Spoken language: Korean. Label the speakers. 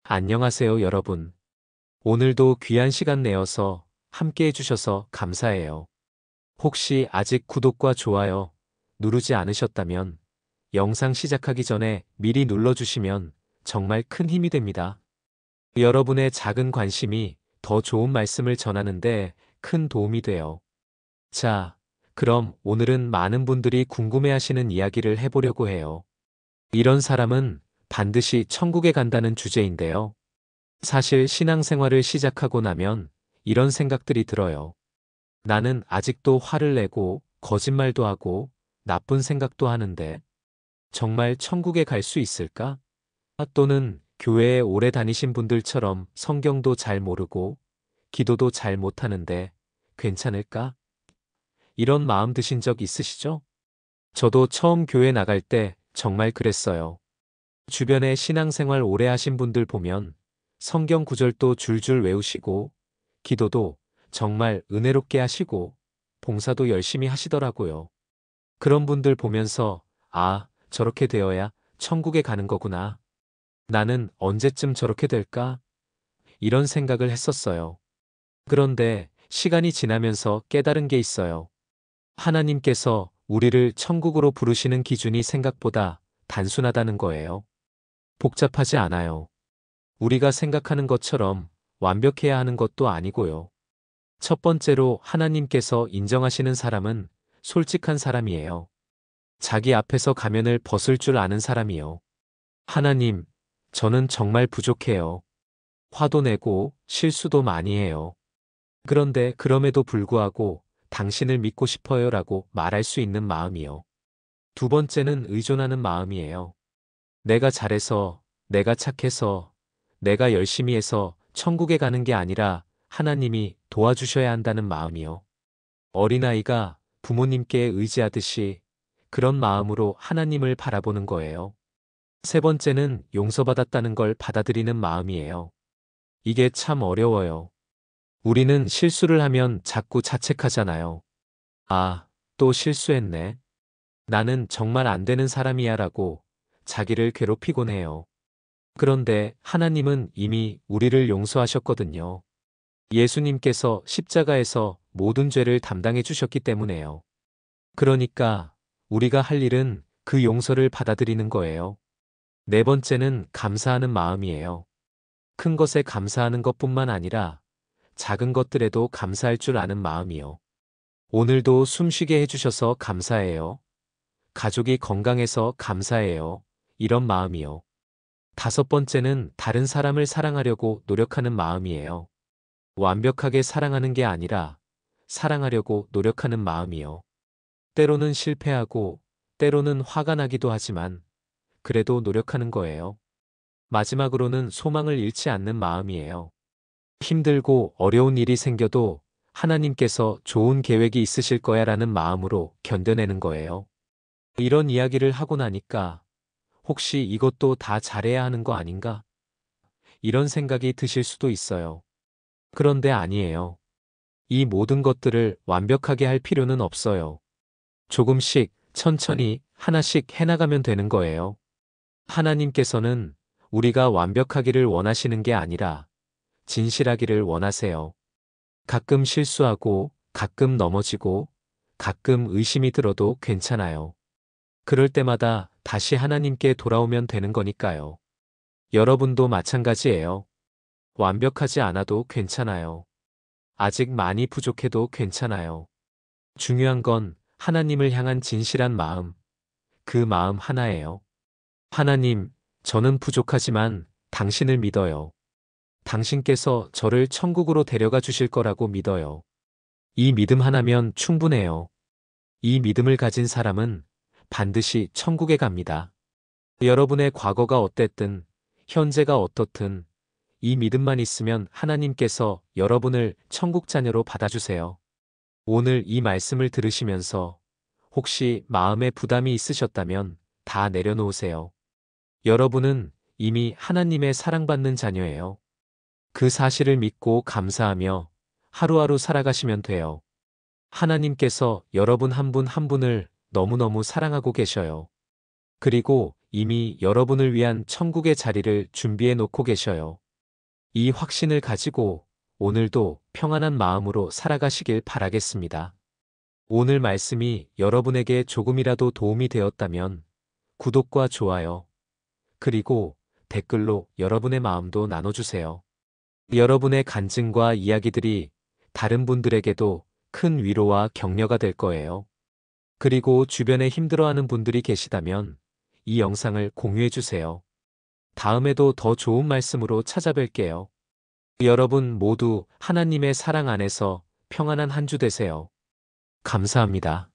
Speaker 1: 안녕하세요, 여러분. 오늘도 귀한 시간 내어서 함께 해주셔서 감사해요. 혹시 아직 구독과 좋아요 누르지 않으셨다면 영상 시작하기 전에 미리 눌러주시면 정말 큰 힘이 됩니다. 여러분의 작은 관심이 더 좋은 말씀을 전하는데 큰 도움이 돼요. 자, 그럼 오늘은 많은 분들이 궁금해하시는 이야기를 해보려고 해요. 이런 사람은 반드시 천국에 간다는 주제인데요. 사실 신앙생활을 시작하고 나면 이런 생각들이 들어요. 나는 아직도 화를 내고 거짓말도 하고 나쁜 생각도 하는데 정말 천국에 갈 수 있을까? 또는 교회에 오래 다니신 분들처럼 성경도 잘 모르고 기도도 잘 못하는데 괜찮을까? 이런 마음 드신 적 있으시죠? 저도 처음 교회 나갈 때 정말 그랬어요. 주변에 신앙생활 오래 하신 분들 보면 성경 구절도 줄줄 외우시고 기도도 정말 은혜롭게 하시고 봉사도 열심히 하시더라고요. 그런 분들 보면서 아, 저렇게 되어야 천국에 가는 거구나. 나는 언제쯤 저렇게 될까? 이런 생각을 했었어요. 그런데 시간이 지나면서 깨달은 게 있어요. 하나님께서 우리를 천국으로 부르시는 기준이 생각보다 단순하다는 거예요. 복잡하지 않아요. 우리가 생각하는 것처럼 완벽해야 하는 것도 아니고요. 첫 번째로 하나님께서 인정하시는 사람은 솔직한 사람이에요. 자기 앞에서 가면을 벗을 줄 아는 사람이요. 하나님, 저는 정말 부족해요. 화도 내고 실수도 많이 해요. 그런데 그럼에도 불구하고 당신을 믿고 싶어요라고 말할 수 있는 마음이요. 두 번째는 의존하는 마음이에요. 내가 잘해서, 내가 착해서, 내가 열심히 해서 천국에 가는 게 아니라 하나님이 도와주셔야 한다는 마음이요. 어린아이가 부모님께 의지하듯이 그런 마음으로 하나님을 바라보는 거예요. 세 번째는 용서받았다는 걸 받아들이는 마음이에요. 이게 참 어려워요. 우리는 실수를 하면 자꾸 자책하잖아요. 아, 또 실수했네. 나는 정말 안 되는 사람이야 라고 자기를 괴롭히곤 해요. 그런데 하나님은 이미 우리를 용서하셨거든요. 예수님께서 십자가에서 모든 죄를 담당해 주셨기 때문에요. 그러니까 우리가 할 일은 그 용서를 받아들이는 거예요. 네 번째는 감사하는 마음이에요. 큰 것에 감사하는 것뿐만 아니라 작은 것들에도 감사할 줄 아는 마음이요. 오늘도 숨쉬게 해주셔서 감사해요. 가족이 건강해서 감사해요. 이런 마음이요. 다섯 번째는 다른 사람을 사랑하려고 노력하는 마음이에요. 완벽하게 사랑하는 게 아니라 사랑하려고 노력하는 마음이요. 때로는 실패하고 때로는 화가 나기도 하지만 그래도 노력하는 거예요. 마지막으로는 소망을 잃지 않는 마음이에요. 힘들고 어려운 일이 생겨도 하나님께서 좋은 계획이 있으실 거야 라는 마음으로 견뎌내는 거예요. 이런 이야기를 하고 나니까 혹시 이것도 다 잘해야 하는 거 아닌가? 이런 생각이 드실 수도 있어요. 그런데 아니에요. 이 모든 것들을 완벽하게 할 필요는 없어요. 조금씩 천천히 하나씩 해나가면 되는 거예요. 하나님께서는 우리가 완벽하기를 원하시는 게 아니라 진실하기를 원하세요. 가끔 실수하고 가끔 넘어지고 가끔 의심이 들어도 괜찮아요. 그럴 때마다 다시 하나님께 돌아오면 되는 거니까요. 여러분도 마찬가지예요. 완벽하지 않아도 괜찮아요. 아직 많이 부족해도 괜찮아요. 중요한 건 하나님을 향한 진실한 마음, 그 마음 하나예요. 하나님, 저는 부족하지만 당신을 믿어요. 당신께서 저를 천국으로 데려가 주실 거라고 믿어요. 이 믿음 하나면 충분해요. 이 믿음을 가진 사람은 반드시 천국에 갑니다. 여러분의 과거가 어땠든, 현재가 어떻든, 이 믿음만 있으면 하나님께서 여러분을 천국 자녀로 받아주세요. 오늘 이 말씀을 들으시면서 혹시 마음에 부담이 있으셨다면 다 내려놓으세요. 여러분은 이미 하나님의 사랑받는 자녀예요. 그 사실을 믿고 감사하며 하루하루 살아가시면 돼요. 하나님께서 여러분 한 분 한 분을 너무너무 사랑하고 계셔요. 그리고 이미 여러분을 위한 천국의 자리를 준비해 놓고 계셔요. 이 확신을 가지고 오늘도 평안한 마음으로 살아가시길 바라겠습니다. 오늘 말씀이 여러분에게 조금이라도 도움이 되었다면 구독과 좋아요, 그리고 댓글로 여러분의 마음도 나눠주세요. 여러분의 간증과 이야기들이 다른 분들에게도 큰 위로와 격려가 될 거예요. 그리고 주변에 힘들어하는 분들이 계시다면 이 영상을 공유해주세요. 다음에도 더 좋은 말씀으로 찾아뵐게요. 여러분 모두 하나님의 사랑 안에서 평안한 한 주 되세요. 감사합니다.